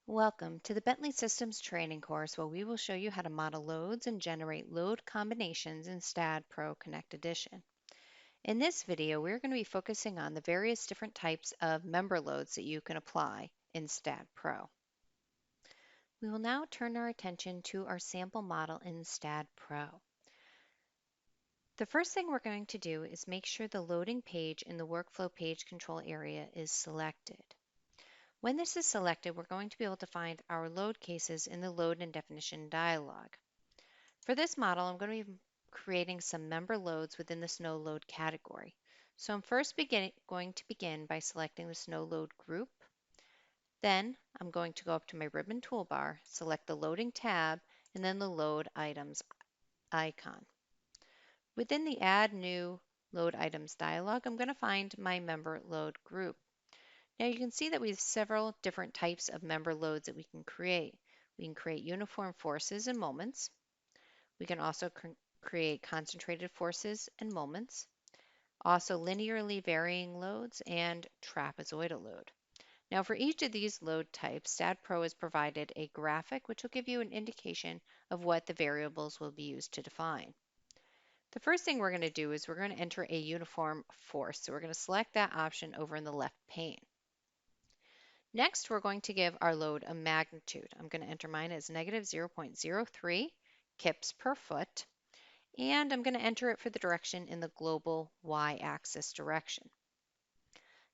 Welcome to the Bentley Systems training course where we will show you how to model loads and generate load combinations in STAAD Pro Connect Edition. In this video, we're going to be focusing on the various different types of member loads that you can apply in STAAD Pro. We will now turn our attention to our sample model in STAAD Pro. The first thing we're going to do is make sure the loading page in the workflow page control area is selected. When this is selected, we're going to be able to find our load cases in the load and definition dialog. For this model, I'm going to be creating some member loads within the snow load category. So I'm first going to begin by selecting the snow load group. Then I'm going to go up to my ribbon toolbar, select the loading tab, and then the load items icon. Within the add new load items dialog, I'm going to find my member load group. Now you can see that we have several different types of member loads that we can create. We can create uniform forces and moments. We can also create concentrated forces and moments, also linearly varying loads, and trapezoidal load. Now for each of these load types, STAAD Pro has provided a graphic which will give you an indication of what the variables will be used to define. The first thing we're going to do is we're going to enter a uniform force. So we're going to select that option over in the left pane. Next, we're going to give our load a magnitude. I'm going to enter mine as negative 0.03 kips per foot, and I'm going to enter it for the direction in the global y-axis direction.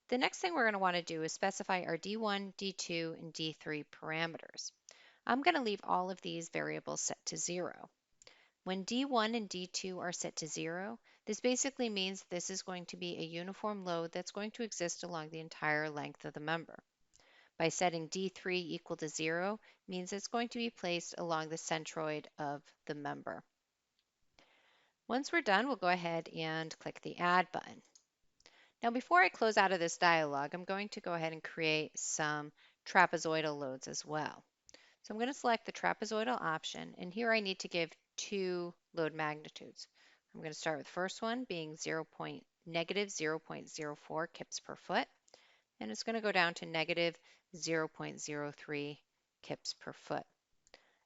The next thing we're going to want to do is specify our D1, D2, and D3 parameters. I'm going to leave all of these variables set to 0. When D1 and D2 are set to 0, this basically means this is going to be a uniform load that's going to exist along the entire length of the member. By setting D3 equal to 0 means it's going to be placed along the centroid of the member. Once we're done, we'll go ahead and click the Add button. Now before I close out of this dialog, I'm going to go ahead and create some trapezoidal loads as well. So I'm going to select the trapezoidal option, and here I need to give two load magnitudes. I'm going to start with the first one being negative 0.04 kips per foot, and it's going to go down to negative 0.03 kips per foot.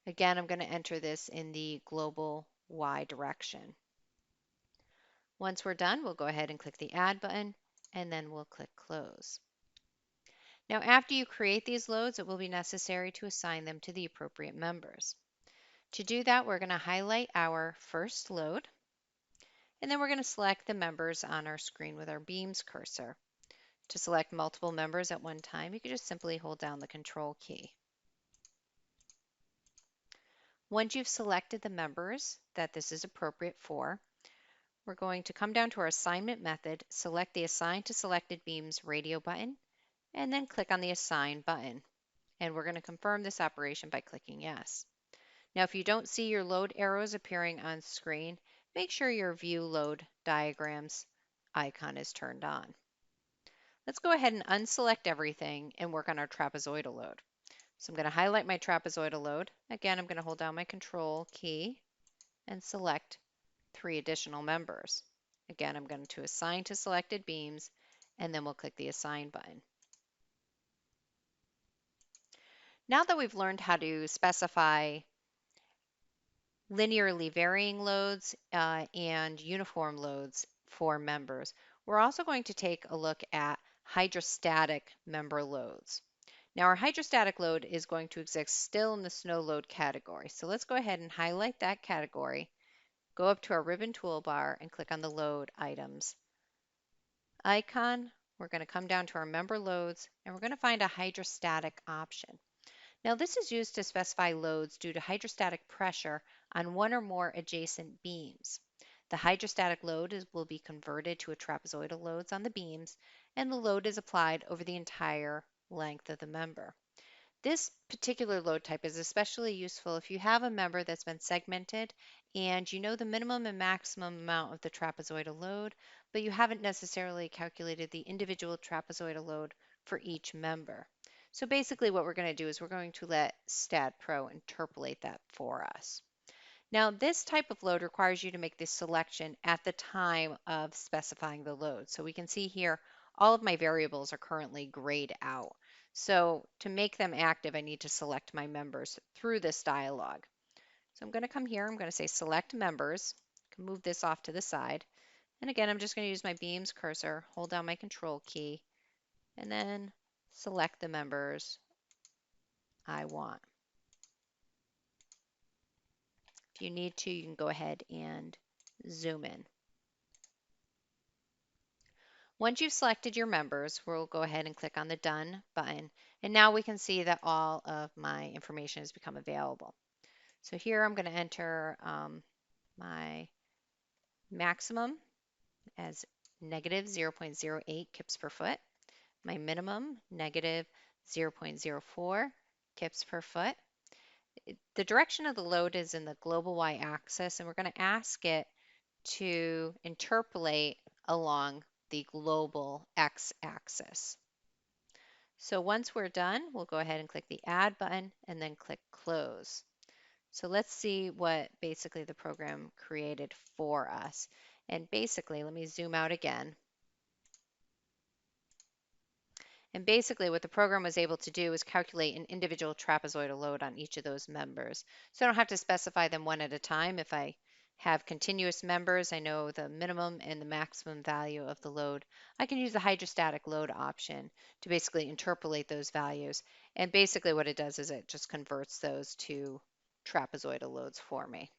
Again, I'm going to enter this in the global y direction. Once we're done, we'll go ahead and click the Add button, and then we'll click Close. Now, after you create these loads, it will be necessary to assign them to the appropriate members. To do that, we're going to highlight our first load, and then we're going to select the members on our screen with our beams cursor. To select multiple members at one time, you can just simply hold down the Control key. Once you've selected the members that this is appropriate for, we're going to come down to our assignment method, select the Assign to Selected Beams radio button, and then click on the Assign button. And we're going to confirm this operation by clicking Yes. Now, if you don't see your load arrows appearing on screen, make sure your View Load Diagrams icon is turned on. Let's go ahead and unselect everything and work on our trapezoidal load. So I'm going to highlight my trapezoidal load. Again, I'm going to hold down my Control key and select 3 additional members. Again, I'm going to assign to selected beams, and then we'll click the Assign button. Now that we've learned how to specify linearly varying loads and uniform loads for members, we're also going to take a look at hydrostatic member loads. Now our hydrostatic load is going to exist still in the snow load category. So let's go ahead and highlight that category, go up to our ribbon toolbar and click on the load items icon. We're going to come down to our member loads and we're going to find a hydrostatic option. Now this is used to specify loads due to hydrostatic pressure on one or more adjacent beams. The hydrostatic load will be converted to a trapezoidal loads on the beams, and the load is applied over the entire length of the member. This particular load type is especially useful if you have a member that's been segmented and you know the minimum and maximum amount of the trapezoidal load, but you haven't necessarily calculated the individual trapezoidal load for each member. So basically what we're going to do is we're going to let STAAD Pro interpolate that for us. Now this type of load requires you to make this selection at the time of specifying the load. So we can see here all of my variables are currently grayed out. So to make them active, I need to select my members through this dialog. So I'm going to come here, I'm going to say select members, I can move this off to the side. And again, I'm just going to use my Beams cursor, hold down my control key, and then select the members I want. If you need to, you can go ahead and zoom in. Once you've selected your members, we'll go ahead and click on the Done button. And now we can see that all of my information has become available. So here I'm going to enter my maximum as negative 0.08 kips per foot, my minimum negative 0.04 kips per foot. The direction of the load is in the global y-axis, and we're going to ask it to interpolate along the global x-axis. So once we're done, we'll go ahead and click the Add button and then click Close. So let's see what basically the program created for us. And basically, let me zoom out again. And basically what the program was able to do is calculate an individual trapezoidal load on each of those members. So I don't have to specify them one at a time. If I have continuous members, I know the minimum and the maximum value of the load. I can use the hydrostatic load option to basically interpolate those values. And basically what it does is it just converts those to trapezoidal loads for me.